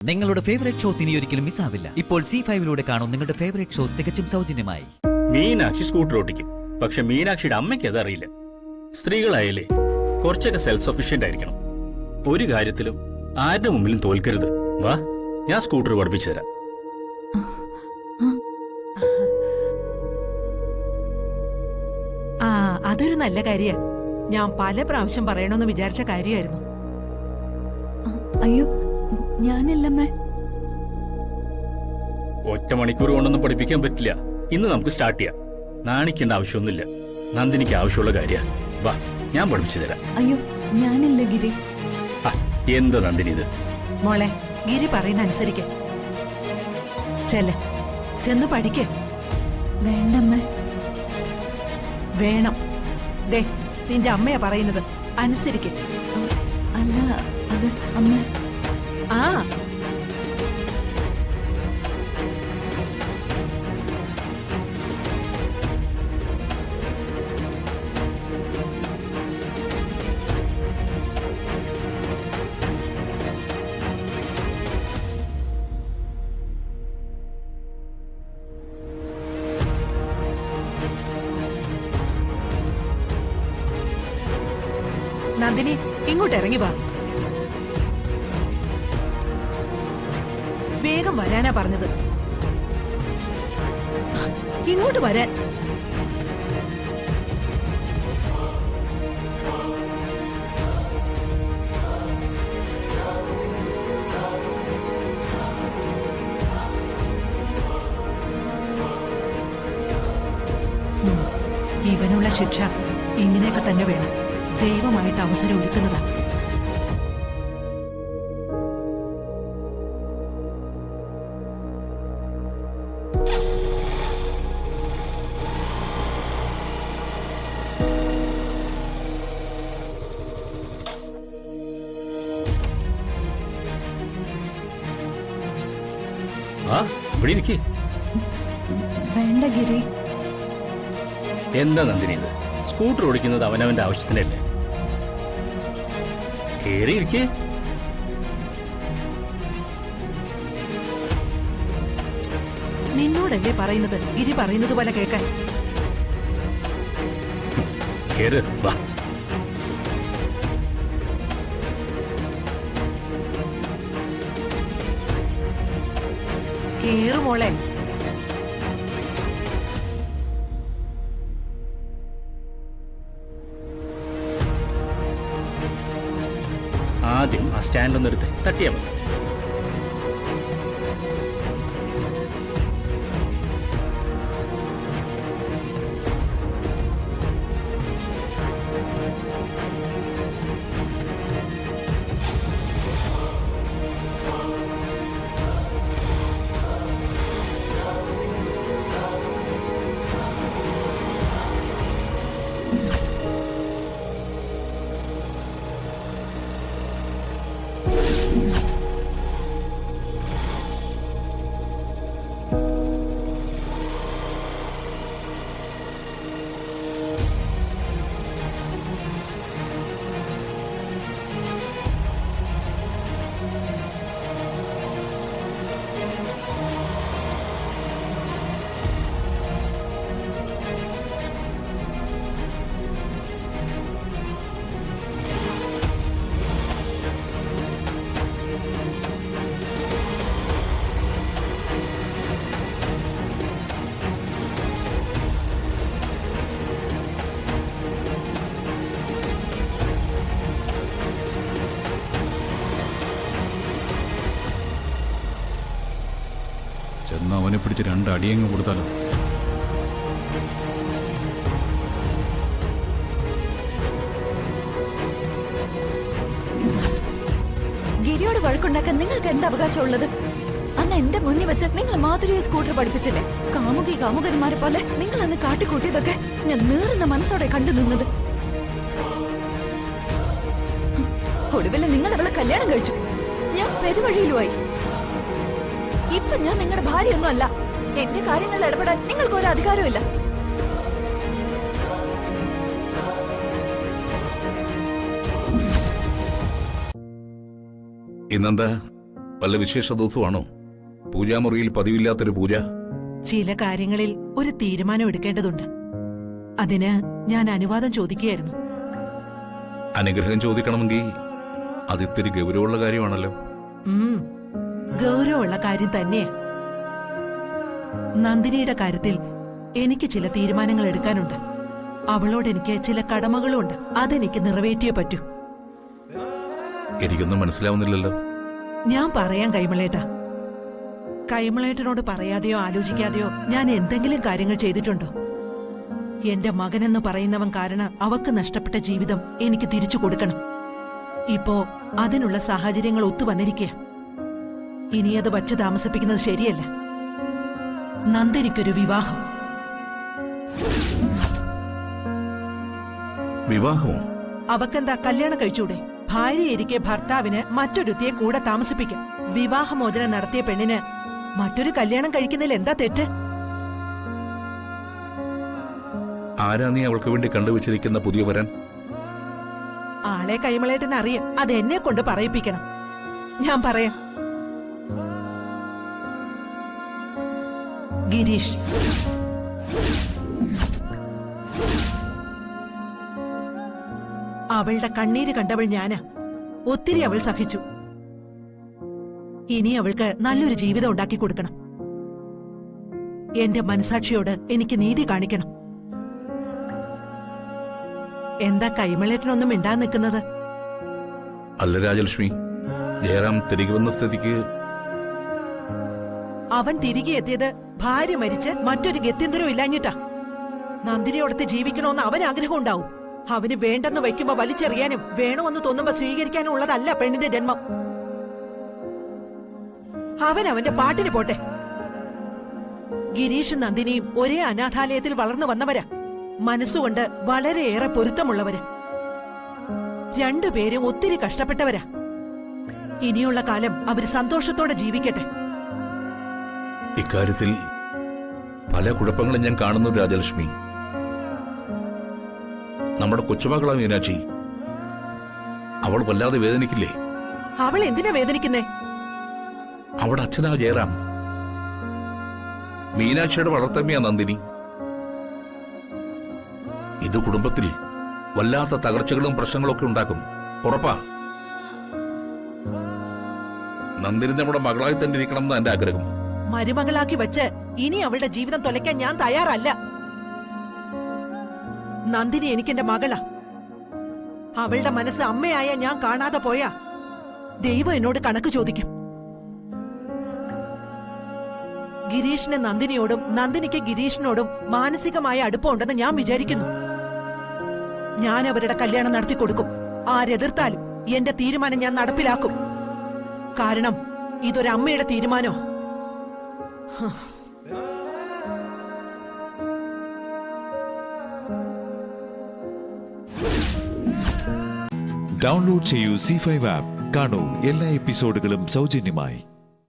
നിങ്ങളുടെ favourite shows ഇനി ഒരിക്കലും മിസ്സാവില്ല. ഇപ്പോൾ C5 കാണും നിങ്ങളുടെ ഫേവറേറ്റ് ഷോസ് തികച്ചും സൗജന്യമായി. മീനാക്ഷി സ്കൂട്ടർ ഓടിക്കും, പക്ഷെ മീനാക്ഷിയുടെ അമ്മയ്ക്ക് അതറിയില്ല. സ്ത്രീകളായാലേ കുറച്ചൊക്കെ സെൽഫ് സഫീഷ്യന്റ് ആയിരിക്കണം. ഒരു കാര്യത്തിലും ആരുടെ മുമ്പിലും തോൽക്കരുത്. വാ, ഞാൻ സ്കൂട്ടർ പഠിപ്പിച്ചു തരാം. അതൊരു നല്ല കാര്യ. ഞാൻ പല പ്രാവശ്യം പറയണമെന്ന് വിചാരിച്ച കാര്യമായിരുന്നു. അയ്യോ, ഞാനില്ലമ്മേ. ഒറ്റ മണിക്കൂർ കൊണ്ടൊന്നും പഠിപ്പിക്കാൻ പറ്റില്ല. ഇന്ന് നമുക്ക് സ്റ്റാർട്ട് ചെയ്യാം. നാണിക്കേണ്ട ആവശ്യമൊന്നുമില്ല. നന്ദിനിക്ക് ആവശ്യമുള്ള കാര്യ. വാ, ഞാൻ പഠിപ്പിച്ചു തരാം. അയ്യോ, ഞാനില്ല ഗിരി. എന്താ നന്ദിനി ഇത്? മോളെ, ഗിരി പറയുന്ന അനുസരിക്ക. ചെന്ന് പഠിക്ക. വേണ്ടമ്മേ. വേണം. ദേ, നിന്റെ അമ്മയാ പറയുന്നത്, അനുസരിക്ക. അല്ല, അത് അമ്മ. ആ നന്ദിനി, ഇങ്ങോട്ട് ഇറങ്ങി വാ. വേഗം വരാനാ പറഞ്ഞത്. ഇങ്ങോട്ട് വരാൻ. ഇവനുള്ള ശിക്ഷ ഇങ്ങനെയൊക്കെ തന്നെ വേണം. ദൈവമായിട്ട് അവസരം ഒരുക്കുന്നതാ. ഇവിടെ ഇരിക്കേ. വേണ്ട ഗിരി. എന്താ നന്ദിനി ഇത്? സ്കൂട്ടർ ഓടിക്കുന്നത് അവനവന്റെ ആവശ്യത്തിനല്ലേ? കേറിയിരിക്കേ. നിന്നോടല്ലേ പറയുന്നത് ഗിരി പറയുന്നത് പോലെ കേൾക്കാൻ. കേറ്, വാ. കേറു മോളെ. ആദ്യം ആ സ്റ്റാൻഡ് ഒന്ന് എടുത്ത് തട്ടിയാ മതി. ചെന്ന് അവനെ പിടിച്ച് 2 അടിയങ്ങ് കൊടുത്താലോ? ഗിരിയോട് വഴക്കുണ്ടാക്കാൻ നിങ്ങൾക്ക് എന്താ അവകാശമുള്ളത്? അന്ന് എന്റെ മുന്നിൽ വെച്ച് നിങ്ങൾ മാധുരിയെ സ്കൂട്ടർ പഠിപ്പിച്ചില്ലേ? കാമുകന്മാരെ പോലെ നിങ്ങൾ അന്ന് കാട്ടിക്കൂട്ടിയതൊക്കെ ഞാൻ നീറുന്ന മനസ്സോടെ കണ്ടു നിന്നത്. ഒടുവിൽ നിങ്ങൾ അവളെ കല്യാണം കഴിച്ചു. ഞാൻ പെരുവഴിയിലുമായി. ഇപ്പൊ ഞാൻ നിങ്ങളുടെ ഭാര്യയൊന്നും അല്ല. എന്റെ കാര്യങ്ങളിൽ ഇടപെടാൻ നിങ്ങൾക്ക് ഒരു അധികാരമില്ല. ഇന്നെന്താ വല്ല വിശേഷ ദിവസമാണോ? പൂജാമുറിയിൽ പതിവില്ലാത്തൊരു പൂജ? ചില കാര്യങ്ങളിൽ ഒരു തീരുമാനം എടുക്കേണ്ടതുണ്ട്. അതിന് ഞാൻ അനുവാദം ചോദിക്കുകയായിരുന്നു. അനുഗ്രഹം ചോദിക്കണമെങ്കിൽ അതിത്തിരി ഗൗരവമുള്ള കാര്യമാണല്ലോ. ഗൗരവമുള്ള കാര്യം തന്നെയാ. നന്ദിനിയുടെ കാര്യത്തിൽ എനിക്ക് ചില തീരുമാനങ്ങൾ എടുക്കാനുണ്ട്. അവളോട് എനിക്ക് ചില കടമകളുണ്ട്. അതെനിക്ക് നിറവേറ്റിയേ പറ്റൂ. എനിക്കൊന്നും മനസ്സിലാവുന്നില്ലല്ലോ. ഞാൻ പറയാം കൈമളേട്ടാ. കൈമളേട്ടനോട് പറയാതെയോ ആലോചിക്കാതെയോ ഞാൻ എന്തെങ്കിലും കാര്യങ്ങൾ ചെയ്തിട്ടുണ്ടോ? എന്റെ മകനെന്ന് പറയുന്നവൻ കാരണം അവക്ക് നഷ്ടപ്പെട്ട ജീവിതം എനിക്ക് തിരിച്ചു കൊടുക്കണം. ഇപ്പോ അതിനുള്ള സാഹചര്യങ്ങൾ ഒത്തുവന്നിരിക്കുക. ഇനി അത് വച്ച് താമസിപ്പിക്കുന്നത് ശരിയല്ല. നന്ദിനിക്കൊരു വിവാഹം. വിവാഹമോ? അവക്കെന്താ കല്യാണം കഴിച്ചൂടെ? ഭാര്യയിരിക്കെ ഭർത്താവിന് മറ്റൊരുത്തിയെ കൂടെ താമസിപ്പിക്കാം. വിവാഹമോചനം നടത്തിയ പെണ്ണിന് മറ്റൊരു കല്യാണം കഴിക്കുന്നതിൽ എന്താ തെറ്റ്? ആരാ നീ അവൾക്ക് വേണ്ടി കണ്ടുവച്ചിരിക്കുന്ന പുതിയ വരൻ? ആളെ കൈമളേട്ടന് അറിയാം. അത് എന്നെ കൊണ്ട് പറയിപ്പിക്കണം. ഞാൻ പറയാം. ഗിരീഷ്. അവളുടെ കണ്ണീര് കണ്ടവൾ ഞാനാ. ഒത്തിരി അവൾ സഹിച്ചു. ഇനി അവൾക്ക് നല്ലൊരു ജീവിതം ഉണ്ടാക്കി കൊടുക്കണം. എന്റെ മനസാക്ഷിയോട് എനിക്ക് നീതി കാണിക്കണം. എന്താ കൈമളേട്ടനൊന്നും മിണ്ടാൻ നിൽക്കുന്നത്? അല്ല രാജലക്ഷ്മി, ജയറാം തിരികെ വന്ന സ്ഥിതിക്ക് അവൻ തിരികെ എത്തിയത് ഭാര്യ മരിച്ച് മറ്റൊരു ഗത്യന്തരവും ഇല്ലാഞ്ഞിട്ടാ. നന്ദിനിയോടത്ത് ജീവിക്കണമെന്ന് അവൻ ആഗ്രഹം ഉണ്ടാവും. അവന് വേണ്ടെന്ന് വയ്ക്കുമ്പോ വലിച്ചെറിയാനും വേണമെന്ന് തോന്നുമ്പോ സ്വീകരിക്കാനും ഉള്ളതല്ല പെണ്ണിന്റെ ജന്മം. അവൻ അവന്റെ പാട്ടിന് പോട്ടെ. ഗിരീഷും നന്ദിനിയും ഒരേ അനാഥാലയത്തിൽ വളർന്നു വന്നവരാ. മനസ്സുകൊണ്ട് വളരെയേറെ പൊരുത്തമുള്ളവര്. രണ്ടുപേരും ഒത്തിരി കഷ്ടപ്പെട്ടവരാ. ഇനിയുള്ള കാലം അവര് സന്തോഷത്തോടെ ജീവിക്കട്ടെ. ഇക്കാര്യത്തിൽ പല കുഴപ്പങ്ങളും ഞാൻ കാണുന്നു രാജലക്ഷ്മി. നമ്മുടെ കൊച്ചുമകളാ മീനാക്ഷി. അവൾ വല്ലാതെ വേദനിക്കില്ലേ? അവൾ എന്തിനാ വേദനിക്കുന്നേ? അവിടെ അച്ഛനാ ജയറാം. മീനാക്ഷിയുടെ വളർത്തമ്മയാ നന്ദിനി. ഇത് കുടുംബത്തിൽ വല്ലാത്ത തകർച്ചകളും പ്രശ്നങ്ങളൊക്കെ ഉണ്ടാക്കും. ഉറപ്പാ. നന്ദിനി നമ്മുടെ മകളായി തന്നെ ഇരിക്കണം എന്നാ എന്റെ ആഗ്രഹം. മരുമകളാക്കി വെച്ച് ഇനി അവളുടെ ജീവിതം തൊലയ്ക്കാൻ ഞാൻ തയ്യാറല്ല. നന്ദിനി എനിക്കെന്റെ മകളാ. അവളുടെ മനസ്സ് അമ്മയായ ഞാൻ കാണാതെ പോയാ ദൈവം എന്നോട് കണക്ക് ചോദിക്കും. ഗിരീഷിന് നന്ദിനിയോടും നന്ദിനിക്ക് ഗിരീഷിനോടും മാനസികമായ അടുപ്പമുണ്ടെന്ന് ഞാൻ വിചാരിക്കുന്നു. ഞാൻ അവരുടെ കല്യാണം നടത്തി കൊടുക്കും. ആരെതിർത്താലും എന്റെ തീരുമാനം ഞാൻ നടപ്പിലാക്കും. കാരണം ഇതൊരമ്മയുടെ തീരുമാനോ. ഡൗൺലോഡ് ചെയ്യൂ C5 ആപ്പ്. കാണൂ എല്ലാ എപ്പിസോഡുകളും സൗജന്യമായി.